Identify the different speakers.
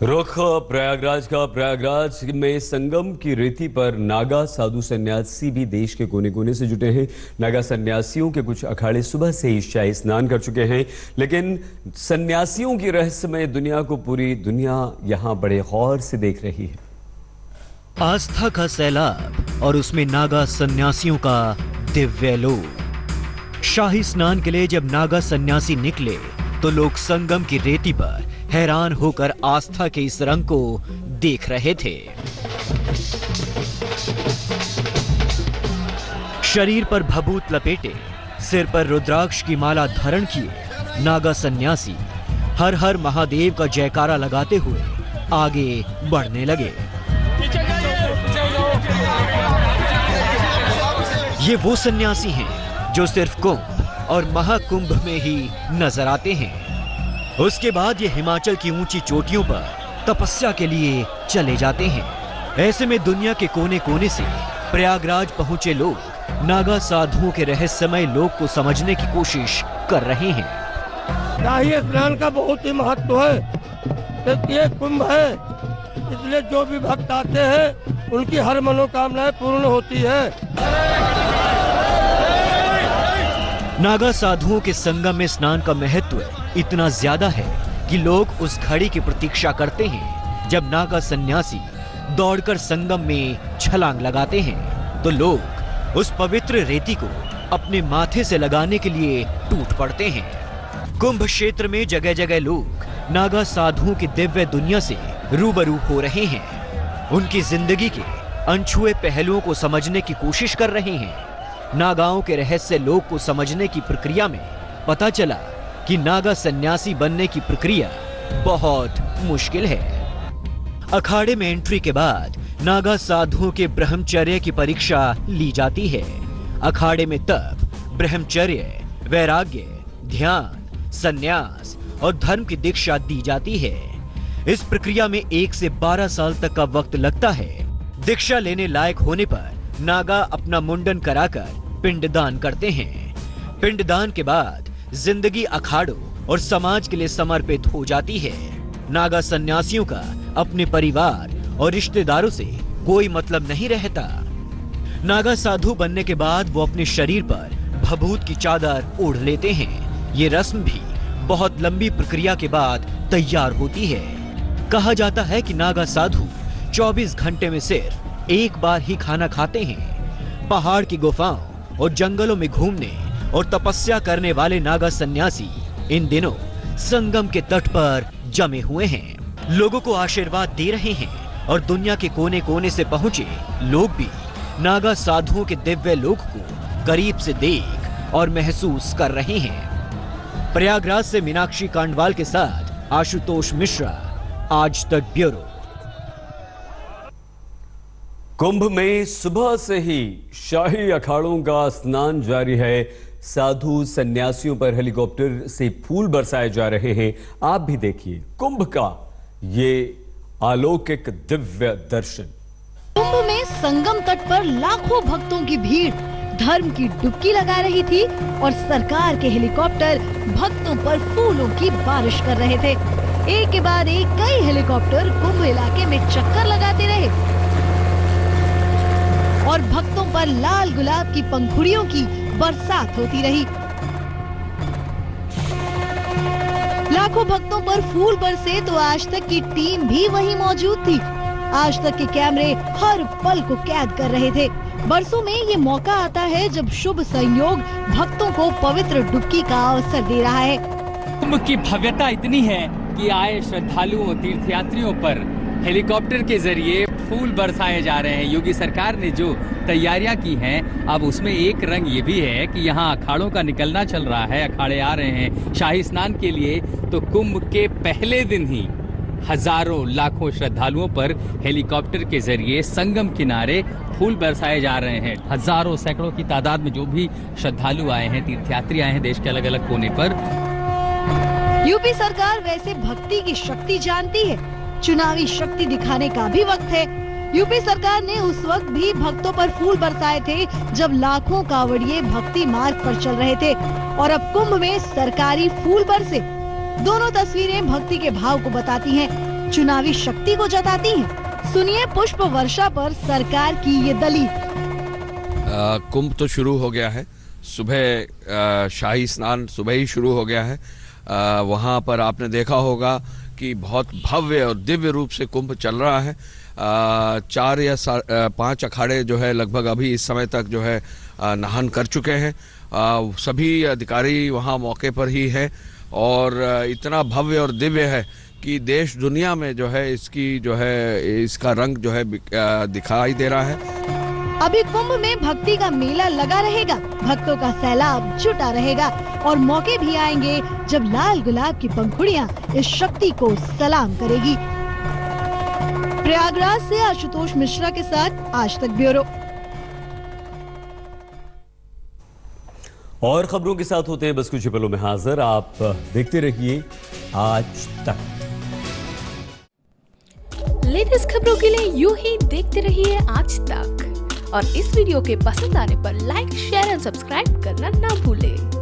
Speaker 1: रुख प्रयागराज में संगम की रेती पर नागा साधु सन्यासी भी देश के कोने कोने से जुटे हैं। नागा सन्यासियों के कुछ अखाड़े सुबह से ही शाही स्नान कर चुके हैं, लेकिन सन्यासियों की रहस्यमय दुनिया को पूरी दुनिया यहां बड़े गौर से देख रही है।
Speaker 2: आस्था का सैलाब और उसमें नागा सन्यासियों का दिव्य लोक। शाही स्नान के लिए जब नागा सन्यासी निकले तो लोग संगम की रेती पर हैरान होकर आस्था के इस रंग को देख रहे थे। शरीर पर भभूत लपेटे, सिर पर रुद्राक्ष की माला धारण किए नागा सन्यासी हर हर महादेव का जयकारा लगाते हुए आगे बढ़ने लगे। ये वो सन्यासी हैं जो सिर्फ कुंभ और महाकुंभ में ही नजर आते हैं। उसके बाद ये हिमाचल की ऊंची चोटियों पर तपस्या के लिए चले जाते हैं। ऐसे में दुनिया के कोने कोने से प्रयागराज पहुंचे लोग नागा साधुओं के रहस्यमय लोक को समझने की कोशिश कर रहे हैं।
Speaker 3: शाही स्नान का बहुत ही महत्व है, क्योंकि ये कुंभ है, इसलिए जो भी भक्त आते हैं उनकी हर मनोकामनाएं पूर्ण होती है।
Speaker 2: नागा साधुओं के संगम में स्नान का महत्व इतना ज्यादा है कि लोग उस घड़ी की प्रतीक्षा करते हैं जब नागा सन्यासी दौड़कर संगम में छलांग लगाते हैं तो लोग उस पवित्र रेती को अपने माथे से लगाने के लिए टूट पड़ते हैं। कुंभ क्षेत्र में जगह जगह लोग नागा साधुओं की दिव्य दुनिया से रूबरू हो रहे हैं। उनकी जिंदगी के अनछुए पहलुओं को समझने की कोशिश कर रहे हैं। नागाओं के रहस्य लोक को समझने की प्रक्रिया में पता चला कि नागा सन्यासी बनने की प्रक्रिया बहुत मुश्किल है। अखाड़े में एंट्री के बाद नागा साधुओं के ब्रह्मचर्य की परीक्षा ली जाती है। अखाड़े में तप, ब्रह्मचर्य, वैराग्य, ध्यान, संन्यास और धर्म की दीक्षा दी जाती है। इस प्रक्रिया में 1 से 12 साल तक का वक्त लगता है। दीक्षा लेने लायक होने पर नागा अपना मुंडन कराकर पिंडदान करते हैं। पिंडदान के बाद जिंदगी अखाड़ों और समाज के लिए समर्पित हो जाती है। नागा सन्यासियों का अपने परिवार और रिश्तेदारों से कोई मतलब नहीं रहता। नागा साधु बनने के बाद वो अपने शरीर पर भभूत की चादर ओढ़ लेते हैं। ये रस्म भी बहुत लंबी प्रक्रिया के बाद तैयार होती है। कहा जाता है कि नागा साधु 24 घंटे में सिर्फ एक बार ही खाना खाते हैं। पहाड़ की गुफाओं और जंगलों में घूमने और तपस्या करने वाले नागा सन्यासी इन दिनों संगम के तट पर जमे हुए हैं, लोगों को आशीर्वाद दे रहे हैं और दुनिया के कोने कोने से पहुंचे लोग भी नागा साधुओं के दिव्य लोक को करीब से देख और महसूस कर रहे हैं। प्रयागराज से मीनाक्षी कांडवाल के साथ आशुतोष मिश्रा, आज तक ब्यूरो।
Speaker 1: कुंभ में सुबह से ही शाही अखाड़ों का स्नान जारी है। साधु सन्यासियों पर हेलीकॉप्टर से फूल बरसाए जा रहे हैं। आप भी देखिए कुंभ का ये अलौकिक दिव्य दर्शन।
Speaker 4: कुंभ में संगम तट पर लाखों भक्तों की भीड़ धर्म की डुबकी लगा रही थी और सरकार के हेलीकॉप्टर भक्तों पर फूलों की बारिश कर रहे थे। एक के बाद एक कई हेलीकॉप्टर कुंभ इलाके में चक्कर लगाते रहे और भक्तों पर लाल गुलाब की पंखुड़ियों की बरसात होती रही। लाखों भक्तों पर फूल बरसे तो आज तक की टीम भी वहीं मौजूद थी। आज तक के कैमरे हर पल को कैद कर रहे थे। बरसों में ये मौका आता है जब शुभ संयोग भक्तों को पवित्र डुबकी का अवसर दे रहा है।
Speaker 5: कुंभ की भव्यता इतनी है कि आए श्रद्धालुओं, तीर्थयात्रियों पर हेलीकॉप्टर के जरिए फूल बरसाए जा रहे हैं। योगी सरकार ने जो तैयारियां की हैं, अब उसमें एक रंग ये भी है कि यहाँ अखाड़ों का निकलना चल रहा है। अखाड़े आ रहे हैं शाही स्नान के लिए, तो कुंभ के पहले दिन ही हजारों लाखों श्रद्धालुओं पर हेलीकॉप्टर के जरिए संगम किनारे फूल बरसाए जा रहे हैं। हजारों सैकड़ों की तादाद में जो भी श्रद्धालु आए हैं, तीर्थयात्री आए हैं देश के अलग अलग कोने पर।
Speaker 4: यूपी सरकार वैसे भक्ति की शक्ति जानती है, चुनावी शक्ति दिखाने का भी वक्त है। यूपी सरकार ने उस वक्त भी भक्तों पर फूल बरसाए थे जब लाखों कांवड़िए भक्ति मार्ग पर चल रहे थे, और अब कुंभ में सरकारी फूल बरसे। दोनों तस्वीरें भक्ति के भाव को बताती हैं। चुनावी शक्ति को जताती हैं। सुनिए पुष्प वर्षा पर सरकार की ये दलील।
Speaker 6: कुंभ तो शुरू हो गया है। सुबह शाही स्नान सुबह ही शुरू हो गया है। वहाँ पर आपने देखा होगा कि बहुत भव्य और दिव्य रूप से कुंभ चल रहा है। 4 या 5 अखाड़े जो है लगभग अभी इस समय तक जो है नहान कर चुके हैं। सभी अधिकारी वहाँ मौके पर ही है और इतना भव्य और दिव्य है कि देश दुनिया में जो है इसका रंग जो है दिखाई दे रहा है।
Speaker 4: अभी कुंभ में भक्ति का मेला लगा रहेगा, भक्तों का सैलाब जुटा रहेगा और मौके भी आएंगे जब लाल गुलाब की पंखुड़ियां इस शक्ति को सलाम करेगी। प्रयागराज से आशुतोष मिश्रा के साथ आज तक ब्यूरो।
Speaker 1: और खबरों के साथ होते हैं बस कुछ ही पलों में हाजिर। आप देखते रहिए आज तक।
Speaker 7: लेटेस्ट खबरों के लिए यूं ही देखते रहिए आज तक और इस वीडियो के पसंद आने पर लाइक, शेयर एंड सब्सक्राइब करना ना भूलें।